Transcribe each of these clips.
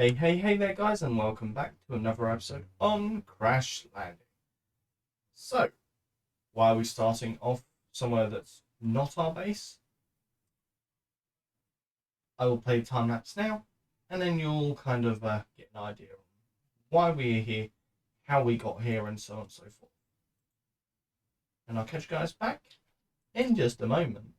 Hey there, guys, and welcome back to another episode on Crash Landing. So, why are we starting off somewhere that's not our base? I will play time lapse now, and then you'll kind of get an idea on why we're here, how we got here, and so on and so forth. And I'll catch you guys back in just a moment.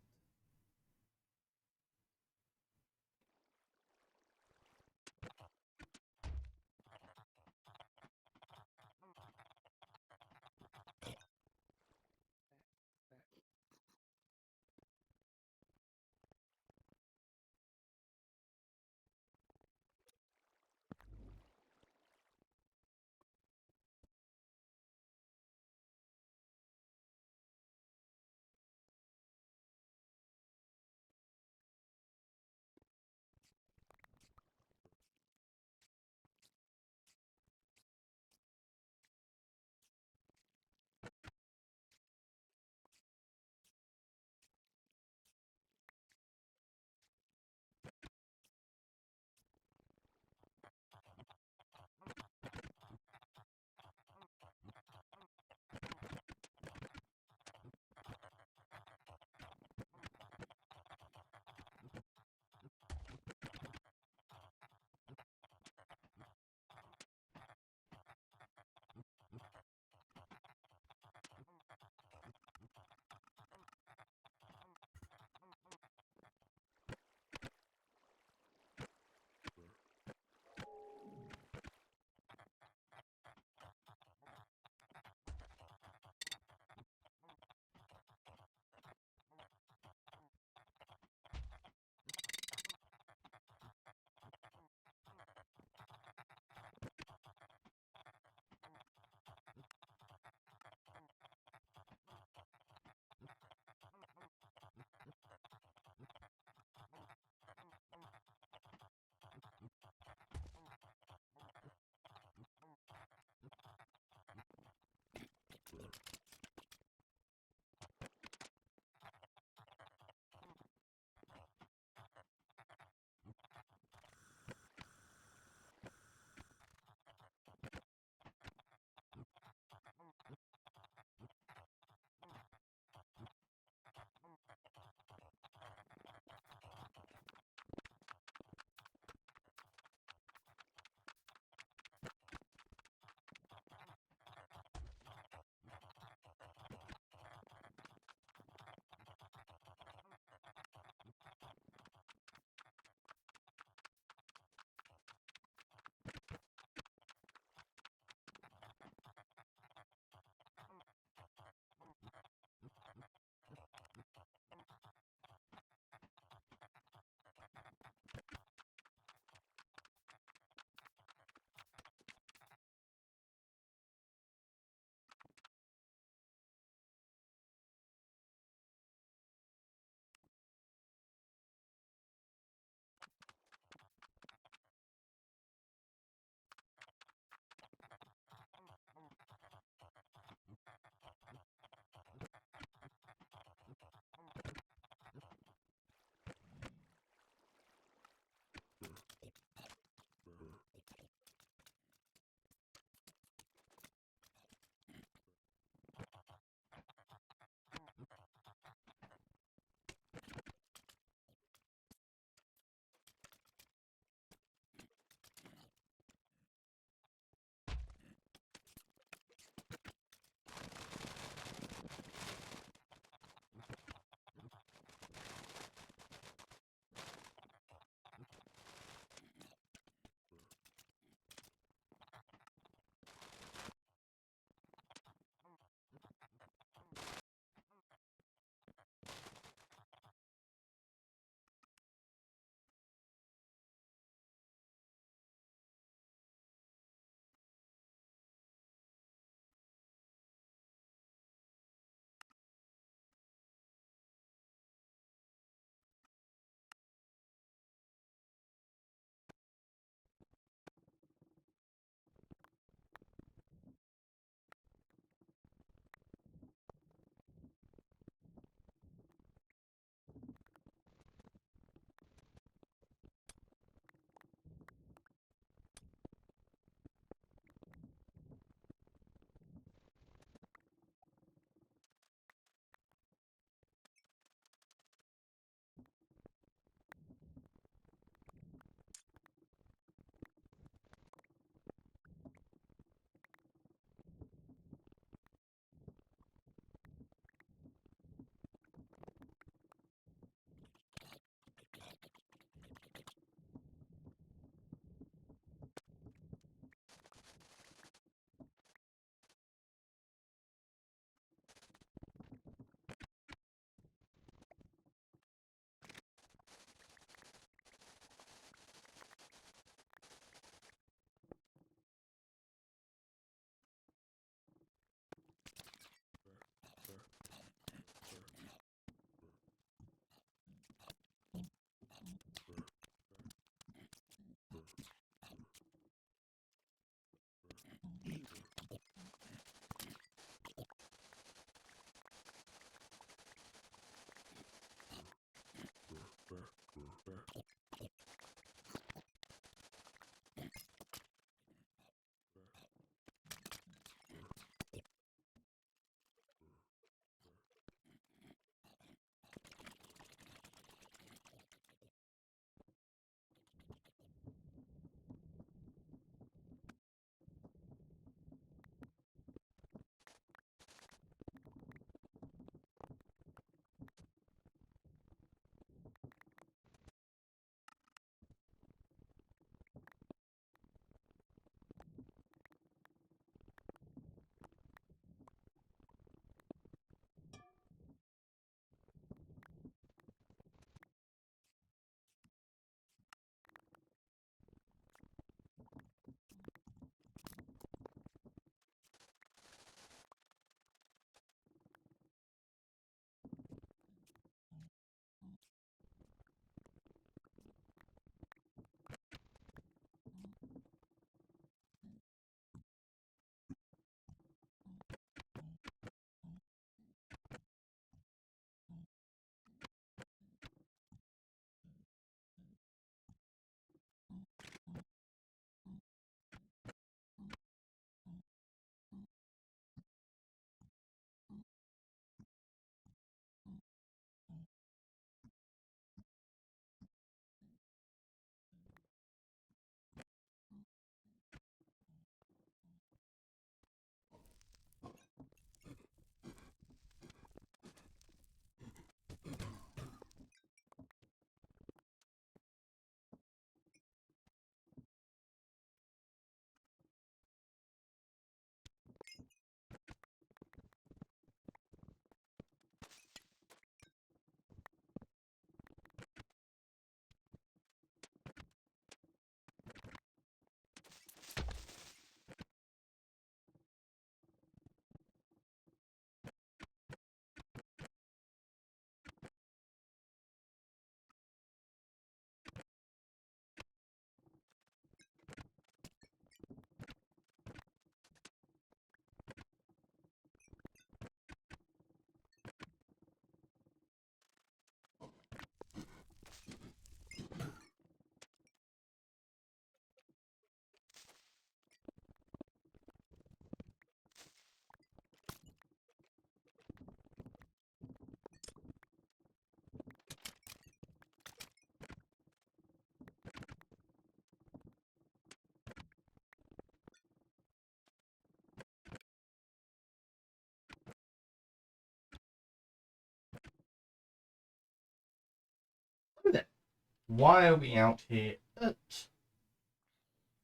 why are we out here at...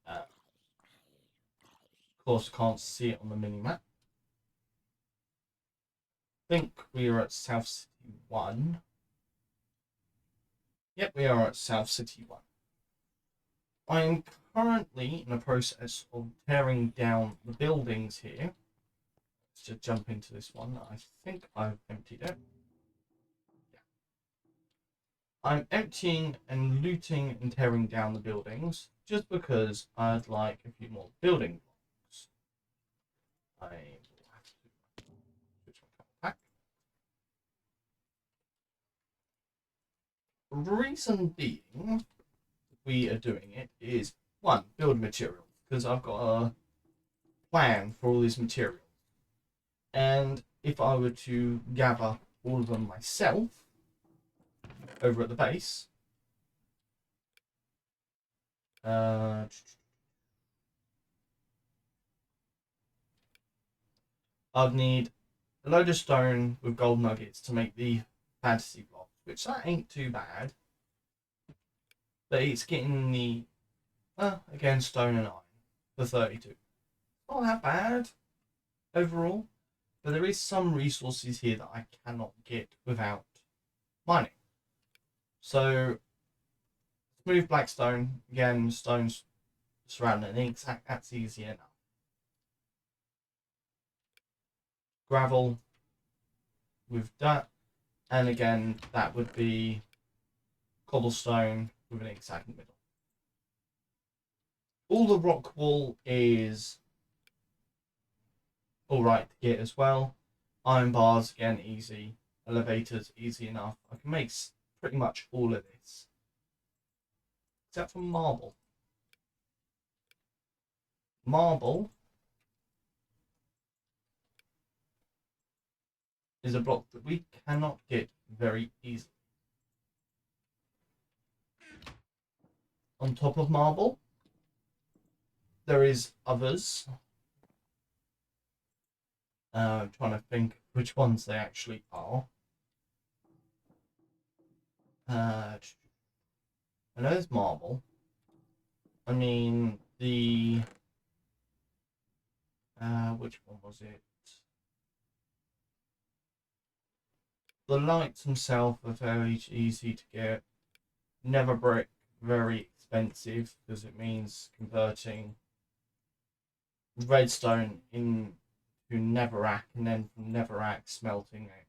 of course, I can't see it on the mini-map. I think we are at South City 1. Yep, we are at South City 1. I am currently in the process of tearing down the buildings here. Let's just jump into this one. I think I've emptied it. Yeah. I'm emptying and looting and tearing down the buildings just because I'd like a few more building blocks. I will have to switch my pack. The reason being we are doing it is, one, build materials, because I've got a plan for all these materials. And if I were to gather all of them myself over at the base, I'd need a load of stone with gold nuggets to make the fantasy blocks, which that ain't too bad. But it's getting the, again, stone and iron for 32. Not that bad overall, but there is some resources here that I cannot get without mining. So, smooth black stone, again, stones surrounding an ink sac, that's easy enough. Gravel with dirt, and again, that would be cobblestone with an ink sac in the middle. All the rock wool is alright to get as well. Iron bars, again, easy. Elevators, easy enough. I can make pretty much all of this. Except for marble. Marble is a block that we cannot get very easily. On top of marble, there is others. I'm trying to think which ones they actually are. I know there's marble. I mean, the... which one was it? The lights themselves are very easy to get. Never brick, very expensive because it means converting redstone into netherrack and then from netherrack smelting it.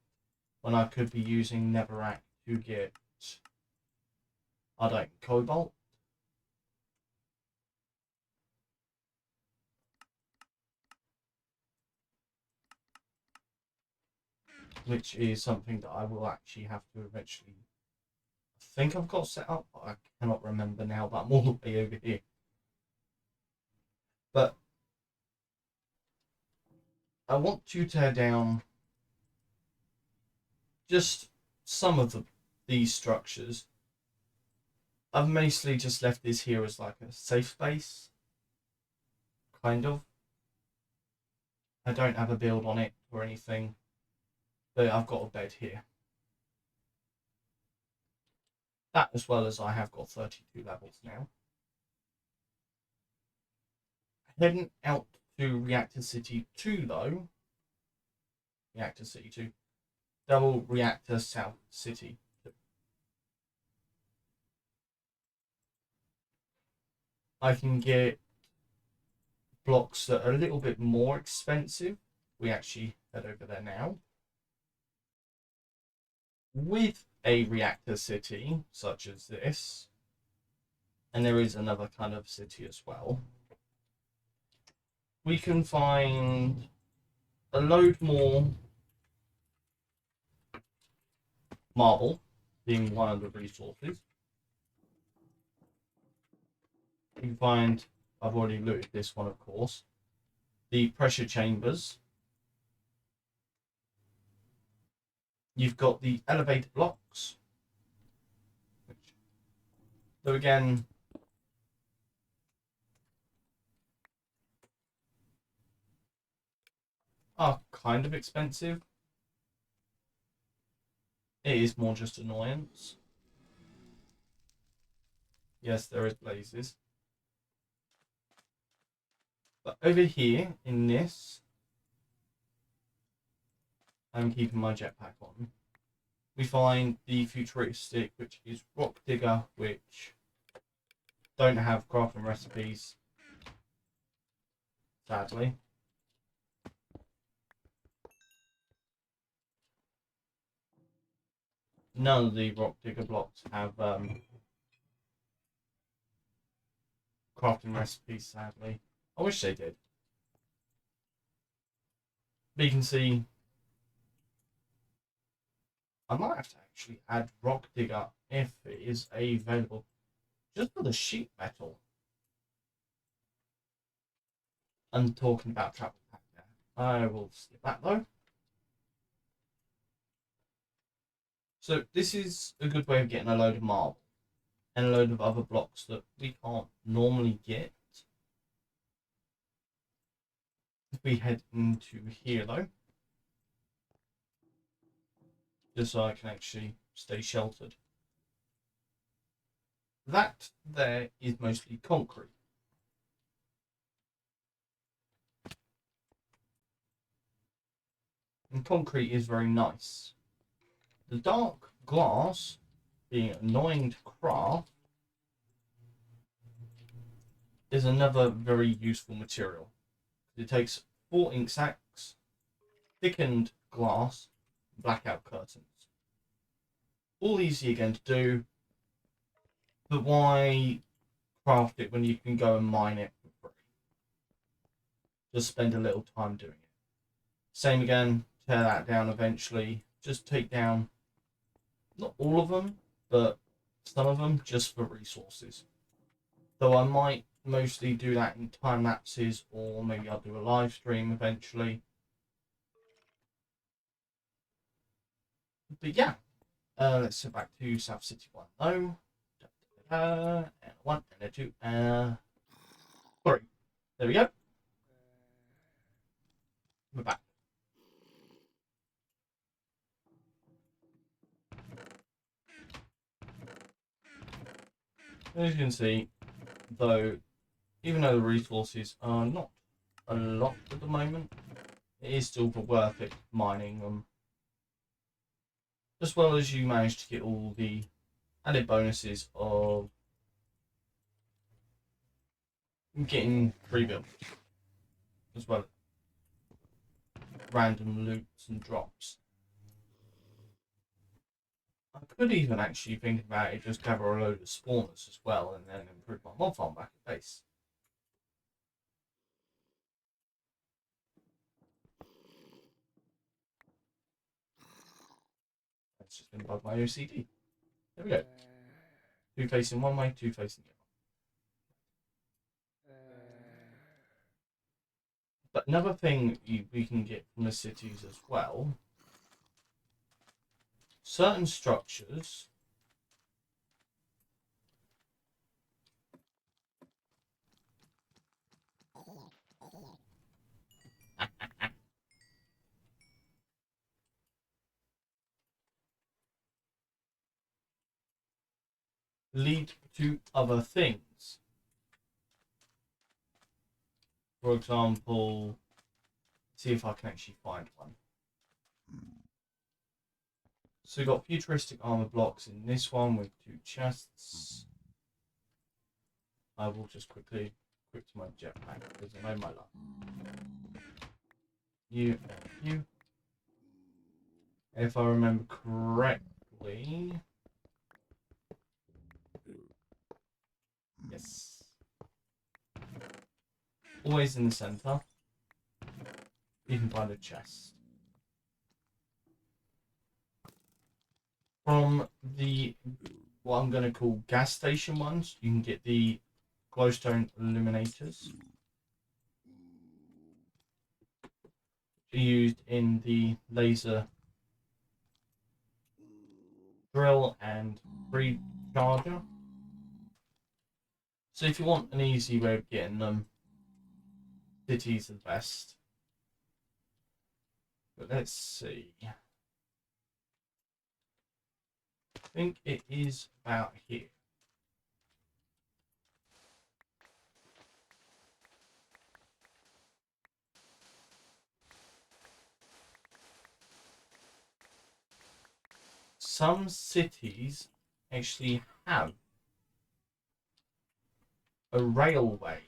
When I could be using netherrack to get, I don't know, cobalt. Which is something that I will actually have to eventually. I think I've got set up, but I cannot remember now. But I'm all the way over here. But I want to tear down just some of these structures. I've mostly just left this here as like a safe space, kind of. I don't have a build on it or anything, but I've got a bed here. That as well as I have got 32 levels now. Heading out to Reactor City 2 though. Reactor City 2. Double Reactor South City 2. I can get blocks that are a little bit more expensive. We actually head over there now. With a reactor city such as this, and there is another kind of city as well, we can find a load more marble, being one of the resources. You can find, I've already looted this one of course, the pressure chambers. You've got the elevator blocks, though again, are kind of expensive. It is more just annoyance. Yes, there is blazes. But over here in this, I'm keeping my jetpack on. We find the futuristic, which is rock digger, which don't have crafting recipes, sadly. None of the rock digger blocks have crafting recipes, sadly. I wish they did. But you can see I might have to actually add rock digger if it is available, just for the sheet metal. I'm talking about travel pack there. I will skip that though. So this is a good way of getting a load of marble and a load of other blocks that we can't normally get. If we head into here though, just so I can actually stay sheltered. That there is mostly concrete. And concrete is very nice. The dark glass, being annoying to craft, is another very useful material. It takes 4 ink sacks, thickened glass, blackout curtains. All easy again to do, but why craft it when you can go and mine it for free? Just spend a little time doing it. Same again, tear that down eventually. Just take down, not all of them, but some of them just for resources. Though I might mostly do that in time lapses, or maybe I'll do a live stream eventually. But yeah, let's go back to South City 1 though. And a 1 and a 2 and 3. There we go. We're back. As you can see, though, even though the resources are not a lot at the moment, it is still worth it mining them. As well as you manage to get all the added bonuses of getting free builds, as well as random loots and drops. I could even actually think about it, just gather a load of spawners as well, and then improve my mob farm back at base. That's just been above my OCD. There we go. 2 facing one way, 2 facing the other. But another thing we can get from the cities as well, certain structures lead to other things. For example, see if I can actually find one. So we've got futuristic armor blocks in this one with 2 chests. I will just quickly equip my jetpack because I know my luck. You and you. If I remember correctly. Yes. Always in the center. You can find a chest. From the what I'm going to call gas station ones, you can get the glowstone illuminators used in the laser drill and free charger. So if you want an easy way of getting them, cities are the best. But let's see. I think it is about here. some cities actually have a railway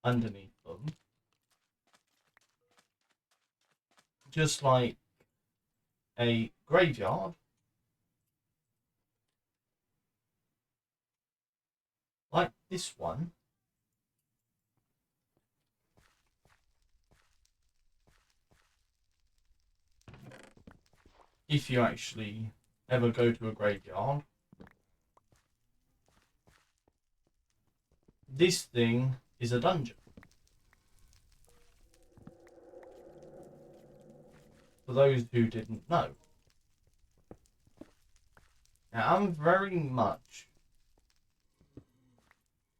underneath them, just like a graveyard, like this one. If you actually ever go to a graveyard, this thing is a dungeon. For those who didn't know. Now, I'm very much...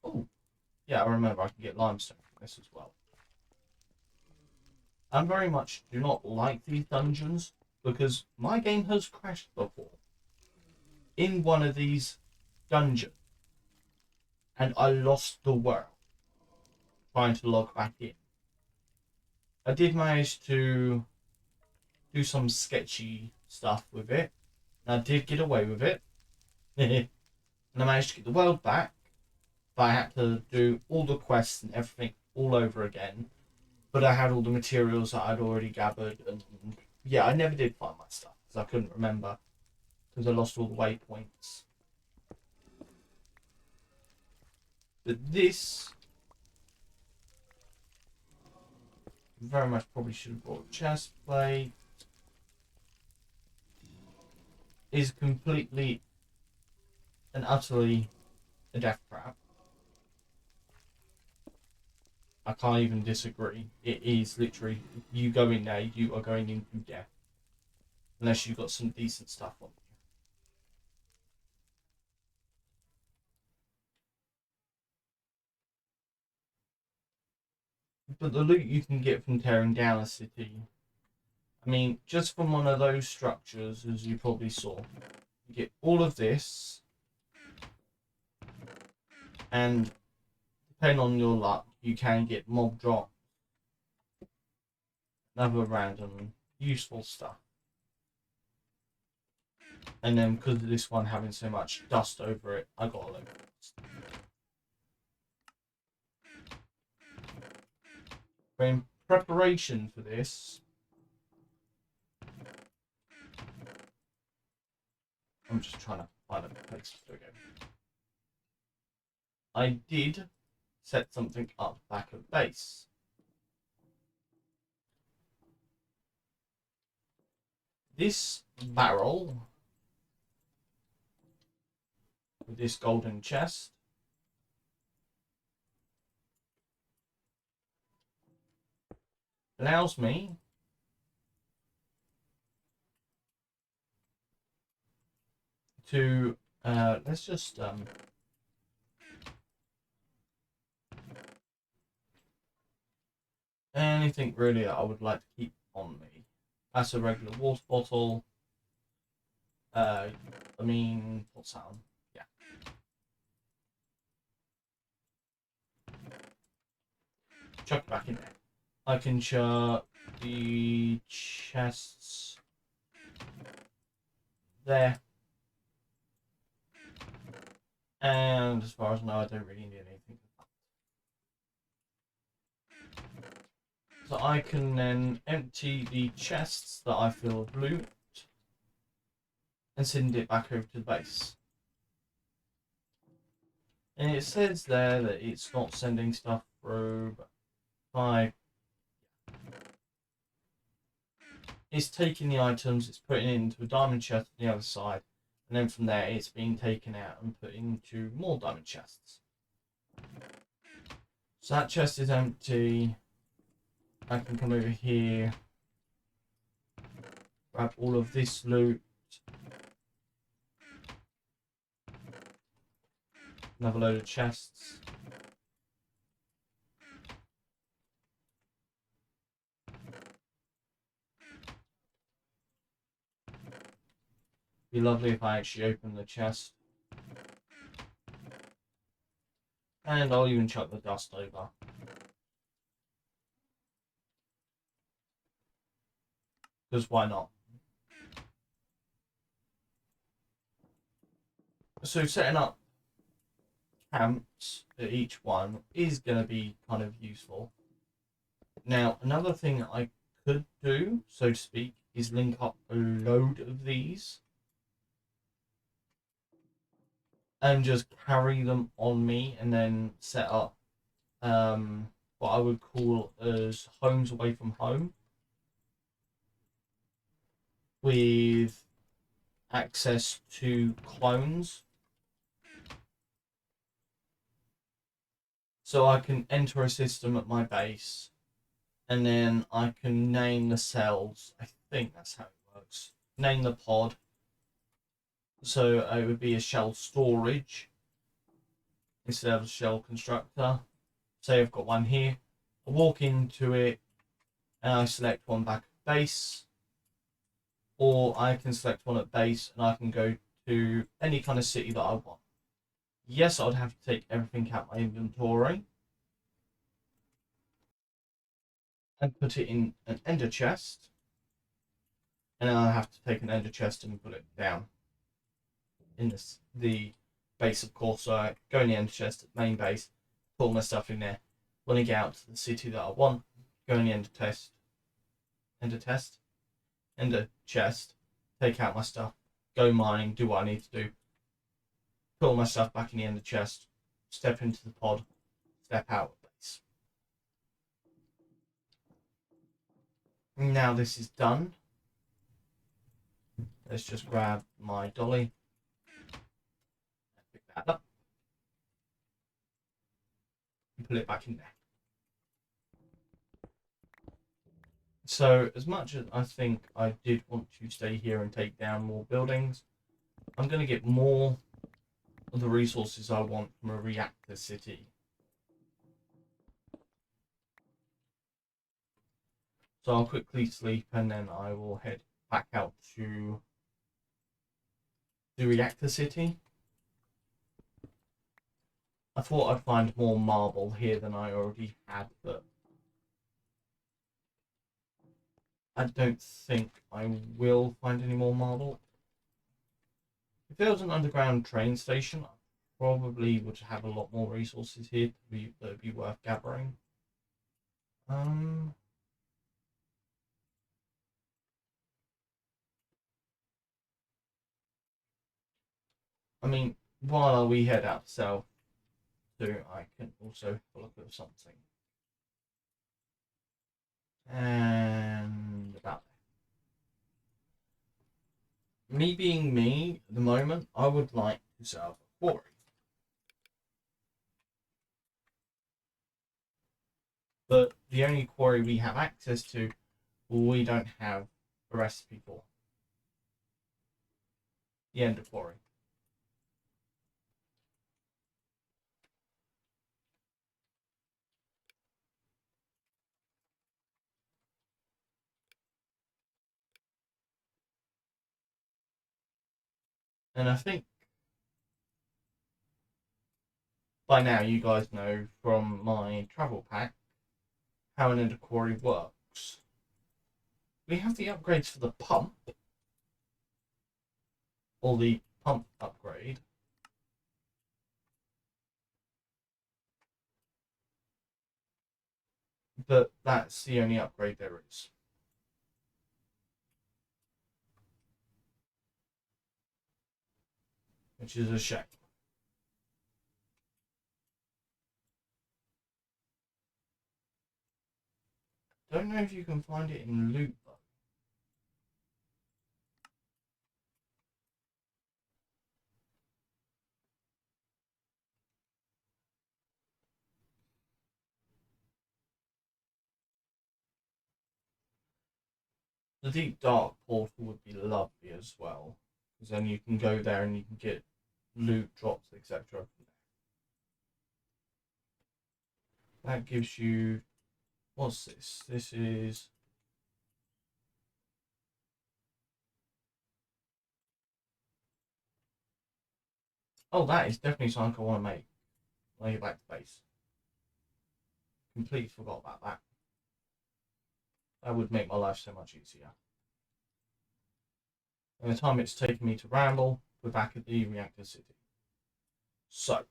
Oh, yeah, I remember I can get limestone from this as well. I very much do not like these dungeons because my game has crashed before in one of these dungeons and I lost the world trying to log back in. I did manage to do some sketchy stuff with it, and I did get away with it. And I managed to get the world back, but I had to do all the quests and everything all over again. But I had all the materials that I'd already gathered, and yeah, I never did find my stuff because I couldn't remember because I lost all the waypoints. But this very much probably should have brought a chest plate. Is completely and utterly a death trap. I can't even disagree. It is literally, if you go in there, you are going into death. Unless you've got some decent stuff on you. But the loot you can get from tearing down a city, I mean, just from one of those structures, as you probably saw, you get all of this, and depending on your luck, you can get mob drop, another random useful stuff. And then because of this one having so much dust over it, I got a load of dust. But in preparation for this, I'm just trying to find a place to go. I did set something up back at base. This barrel with this golden chest allows me to let's just anything really that I would like to keep on me. That's a regular water bottle. I mean, what's that on? Yeah. Chuck it back in there. I can chuck the chests there. And as far as I know, I don't really need anything. So I can then empty the chests that I fill with loot and send it back over to the base. And it says there that it's not sending stuff through, but it's taking the items, it's putting it into a diamond chest on the other side, and then from there it's being taken out and put into more diamond chests. So that chest is empty. I can come over here, grab all of this loot, another load of chests. Be lovely if I actually open the chest. And I'll even chuck the dust over. Because why not? So setting up camps at each one is going to be kind of useful. Now, another thing I could do, so to speak, is link up a load of these and just carry them on me and then set up what I would call as homes away from home with access to clones. So I can enter a system at my base and then I can name the cells. I think that's how it works. Name the pod. So it would be a shell storage instead of a shell constructor. Say I've got one here. I walk into it and I select one back at base. Or I can select one at base and I can go to any kind of city that I want. Yes, I'd have to take everything out of my inventory and put it in an ender chest. And then I have to take an ender chest and put it down in the base, of course. So I go in the ender chest at main base, put all my stuff in there. When I get out to the city that I want, go in the ender chest, take out my stuff, go mining, do what I need to do, put all my stuff back in the ender chest, step into the pod, step out of base. Now this is done. Let's just grab my dolly, pick that up, and put it back in there. So as much as I think I did want to stay here and take down more buildings, I'm going to get more of the resources I want from a reactor city. So I'll quickly sleep and then I will head back out to the reactor city. I thought I'd find more marble here than I already had, but I don't think I will find any more marble. If there was an underground train station, I probably would have a lot more resources here that would be worth gathering. I mean, while we head out south, too, I can also have a look at something. And about there. Me being me at the moment, I would like to set up a quarry. But the only quarry we have access to, we don't have a recipe for. The Ender Quarry. And I think by now you guys know from my travel pack how an Ender Quarry works. We have the upgrades for the pump, or the pump upgrade. But that's the only upgrade there is. Which is a shame. Don't know if you can find it in loot though. The deep dark portal would be lovely as well, because then you can go there and you can get loot drops, etc. That gives you, what's this? This is that is definitely something I want to make when I get back to base. Completely forgot about that. That would make my life so much easier. And the time it's taken me to ramble, we're back at the reactor city. So,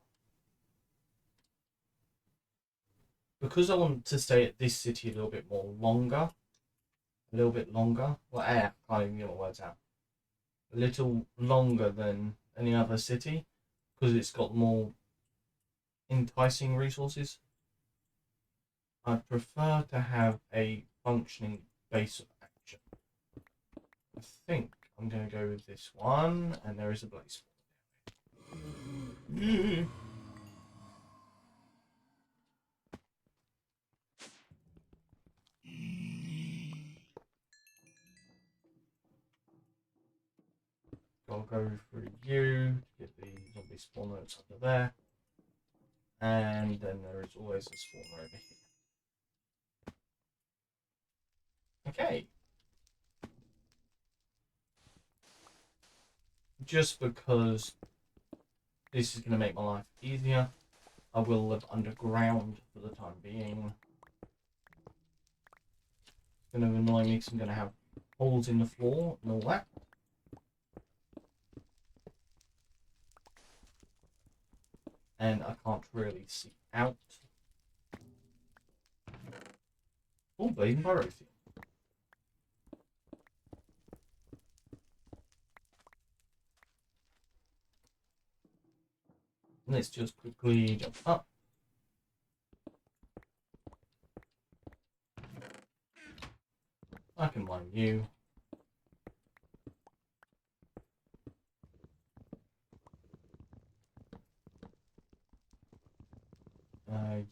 because I want to stay at this city a little bit longer, well, I can't even get my words out, a little longer than any other city, because it's got more enticing resources. I'd prefer to have a functioning base of action. I think I'm going to go with this one, and there is a blaze. I'll go through you to get the zombie spawners under there, and then there is always a spawner over here. Okay. Just because this is going to make my life easier, I will live underground for the time being. It's going to annoy me because I'm going to have holes in the floor and all that. And I can't really see out. Oh, Blazing Pyrotheum. Let's just quickly jump up. I can mine you.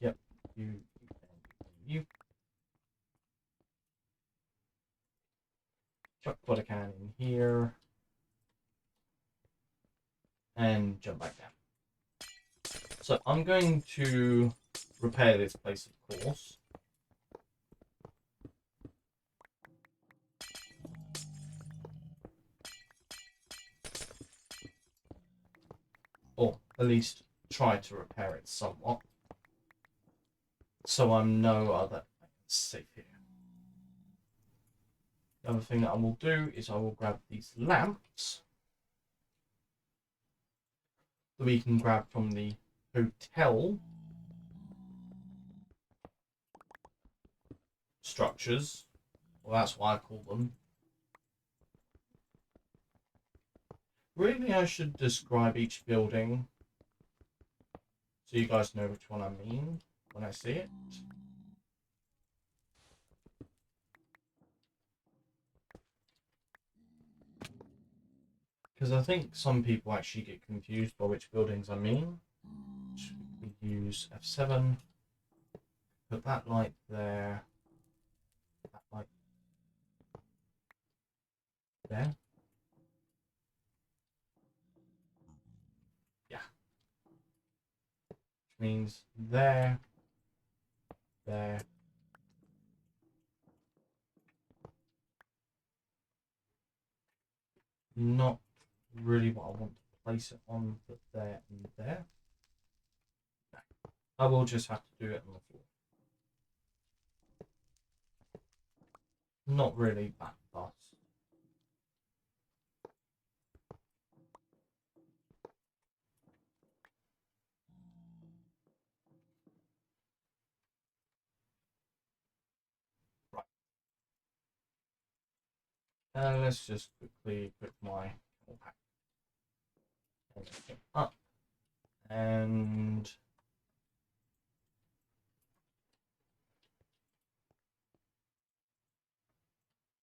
Yep, you. Chuck what I can in here. And jump back down. So I'm going to repair this place, of course. Or at least try to repair it somewhat. So I know that it's safe here. The other thing that I will do is I will grab these lamps that we can grab from the hotel structures. Well, that's what I call them. Really, I should describe each building so you guys know which one I mean when I see it. Because I think some people actually get confused by which buildings I mean. We use F7. Put that light there. That light there. Yeah. Which means there. There. Not really what I want to place it on, but there and there. No. I will just have to do it on the floor. Not really that fast. Right. Let's just quickly put my pack up and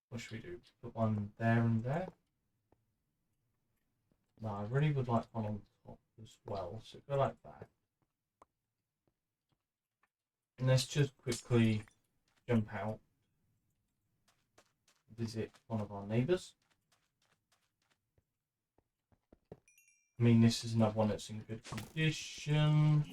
what should we do? Put one there and there. No, I really would like one on top as well, so go like that. And let's just quickly jump out, visit one of our neighbours. I mean, this is another one that's in good condition.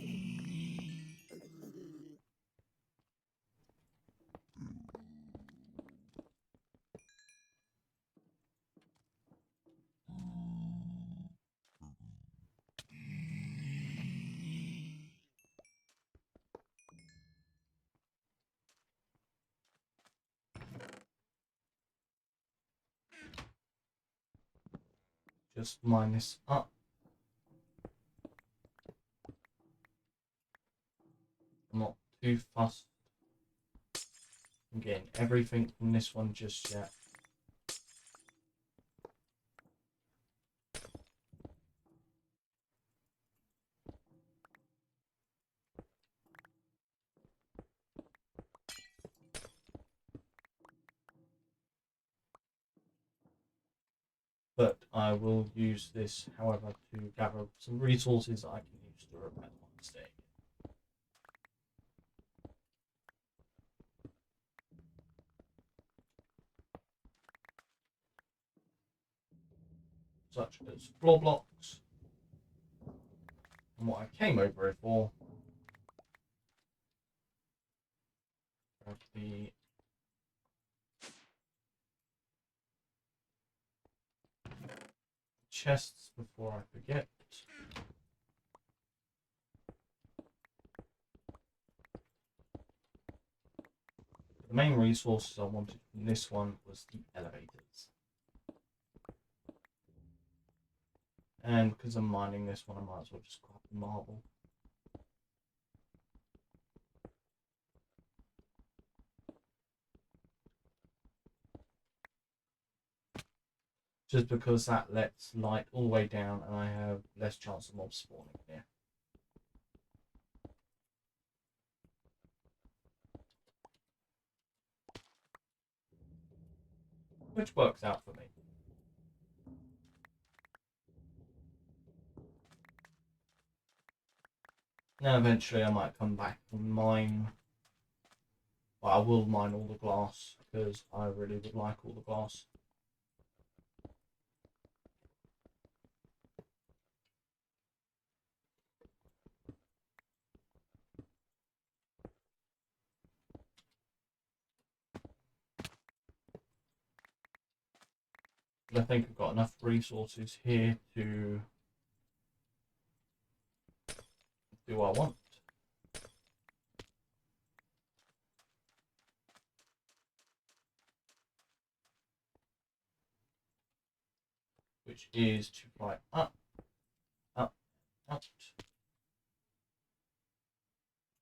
Just mine this up. I'm not too fussed. I'm getting everything from this one just yet. But I will use this, however, to gather some resources I can use to repair my mistake. Such as floor blocks. And what I came over here for, grab the chests before I forget. The main resources I wanted from this one was the elevators. And because I'm mining this one, I might as well just grab the marble. Just because that lets light all the way down and I have less chance of mobs spawning here. Which works out for me. Now eventually I might come back and mine. Well, I will mine all the glass because I really would like all the glass. I think I've got enough resources here to do what I want. Which is to fly up, up, up.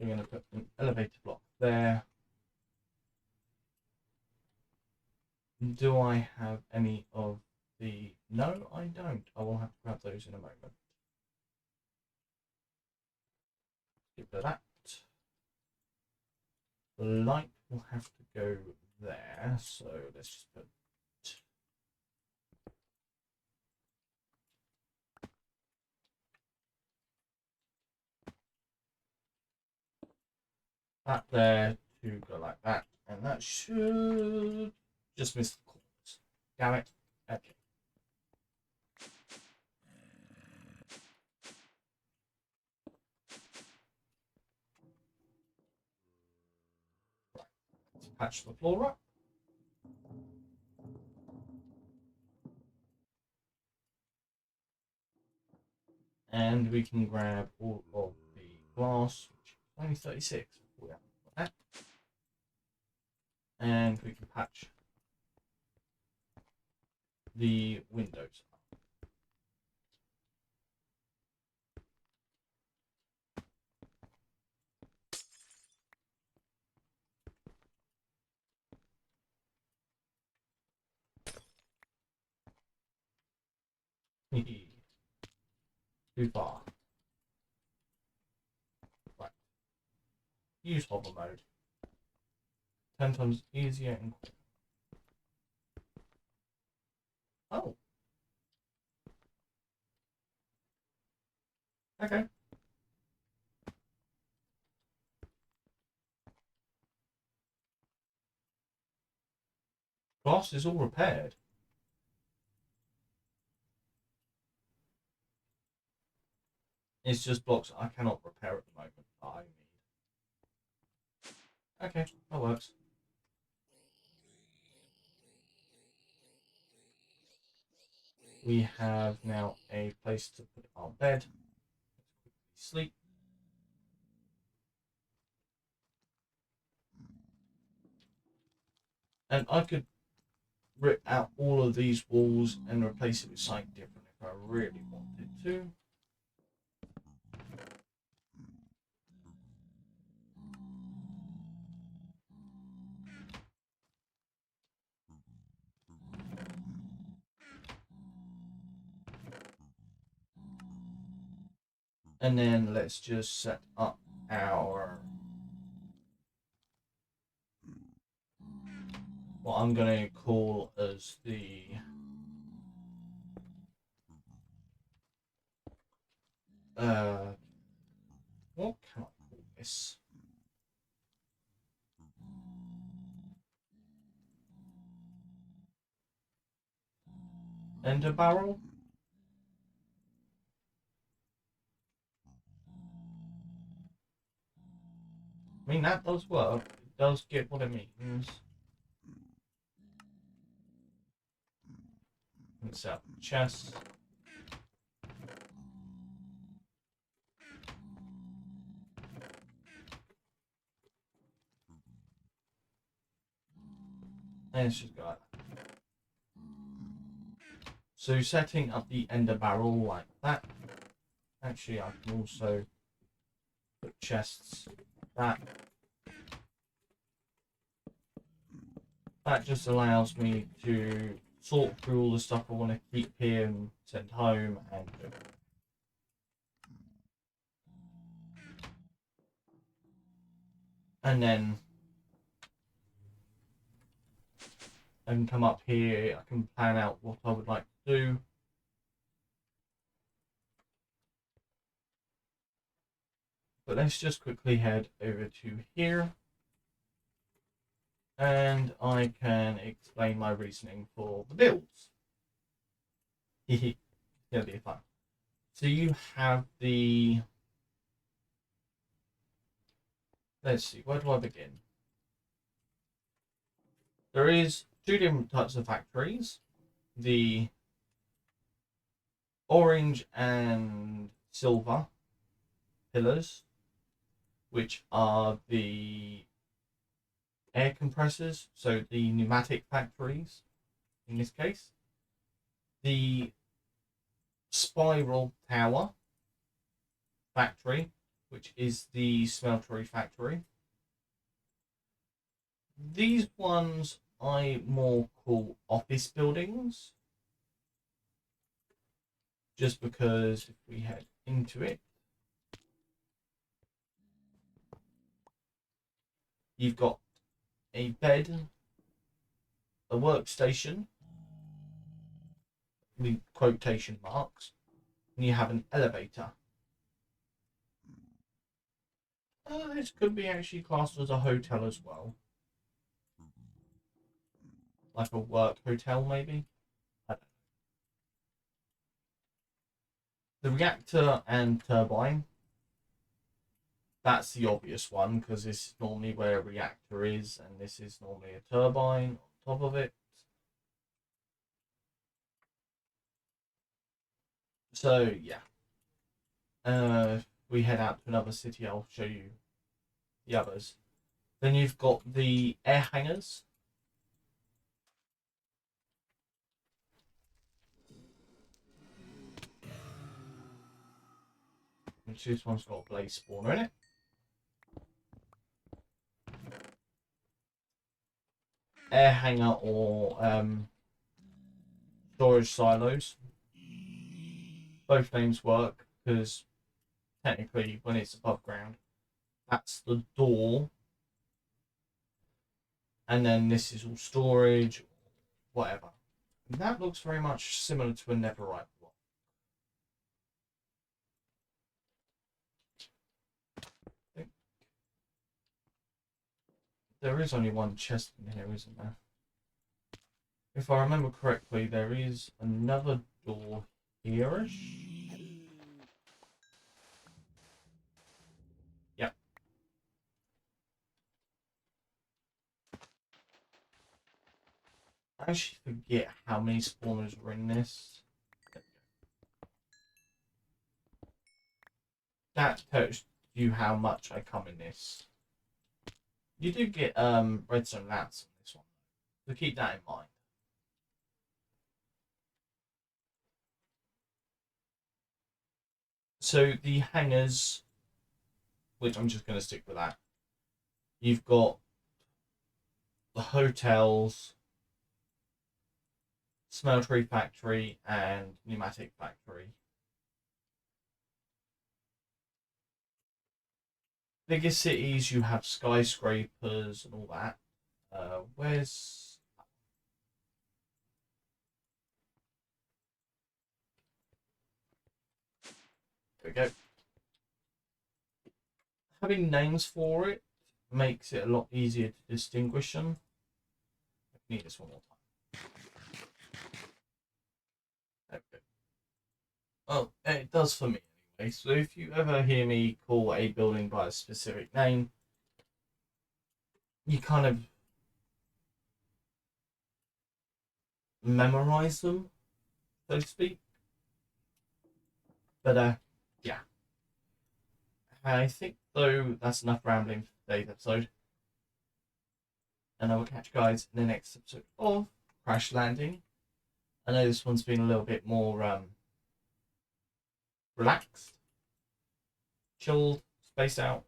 We're going to put an elevator block there. Do I have any of the... No, I don't. I will have to grab those in a moment. Get rid of that. The light will have to go there, so let's just put that there to go like that, and that should just miss the corners. Damn it. Okay. Right. Let's patch the floor up. And we can grab all of the glass, which is only 36. Like that. And we can patch the windows. Too far. Right. Use hover mode. 10 times easier and quicker. Oh. Okay. Glass is all repaired. It's just blocks I cannot repair at the moment. I need. Okay, that works. We have now a place to put our bed. Let's quickly sleep. And I could rip out all of these walls and replace it with something different if I really wanted to. And then let's just set up our, what I'm going to call as the what can I call this? Ender barrel? I mean, that does work. It does get what it means. Let's set up the chest. And it's just go like that. So setting up the ender barrel like that. Actually, I can also put chests like that. That just allows me to sort through all the stuff I want to keep here and send home and then I can come up here, I can plan out what I would like to do. But let's just quickly head over to here. And I can explain my reasoning for the builds. It's gonna be fun. So you have the, let's see, where do I begin? There is two different types of factories. The orange and silver pillars, which are the air compressors, so the pneumatic factories in this case. The spiral tower factory, which is the smeltery factory. These ones I more call office buildings, just because if we head into it, you've got a bed, a workstation, with quotation marks, and you have an elevator. This could be actually classed as a hotel as well. Like a work hotel, maybe? I don't know. The reactor and turbine, that's the obvious one, because this is normally where a reactor is, and this is normally a turbine on top of it. So, yeah. We head out to another city, I'll show you the others. Then you've got the air hangars. Which this one's got a blaze spawner in it. Air hangar or storage silos. Both names work because technically when it's above ground, that's the door. And then this is all storage, whatever. And that looks very much similar to a netherite block. There is only one chest in here, isn't there? If I remember correctly, there is another door here-ish. Yeah. I actually forget how many spawners were in this. That tells you how much I come in this. You do get redstone lamps on this one, so keep that in mind. So the hangars, which I'm just going to stick with that. You've got the hotels, smeltery factory, and pneumatic factory. bigger cities, you have skyscrapers and all that. Where's... There we go. Having names for it makes it a lot easier to distinguish them. I need this one more time. There we go. Oh, it does for me anyway. So if you ever hear me call a building by a specific name, you kind of memorize them, so to speak. But yeah. I think though that's enough rambling for today's episode. And I will catch you guys in the next episode of Crash Landing. I know this one's been a little bit more relaxed, chilled, spaced out,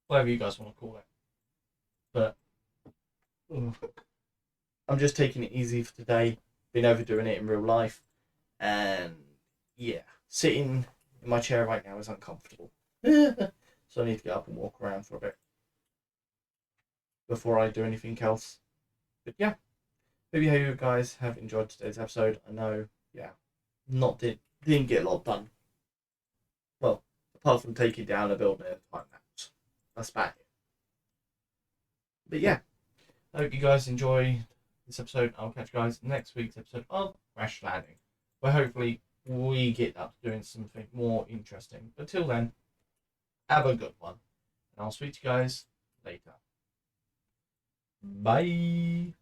whatever you guys want to call it. But I'm just taking it easy for today. Been overdoing it in real life, and yeah, sitting in my chair right now is uncomfortable. So I need to get up and walk around for a bit before I do anything else. But yeah, maybe you guys have enjoyed today's episode. I know, yeah, didn't get a lot done. Well, apart from taking down a building at a time lapse. That's about it. But yeah, I hope you guys enjoy this episode. I'll catch you guys in next week's episode of Crash Landing, where hopefully we get up to doing something more interesting. But till then, have a good one. And I'll speak to you guys later. Bye.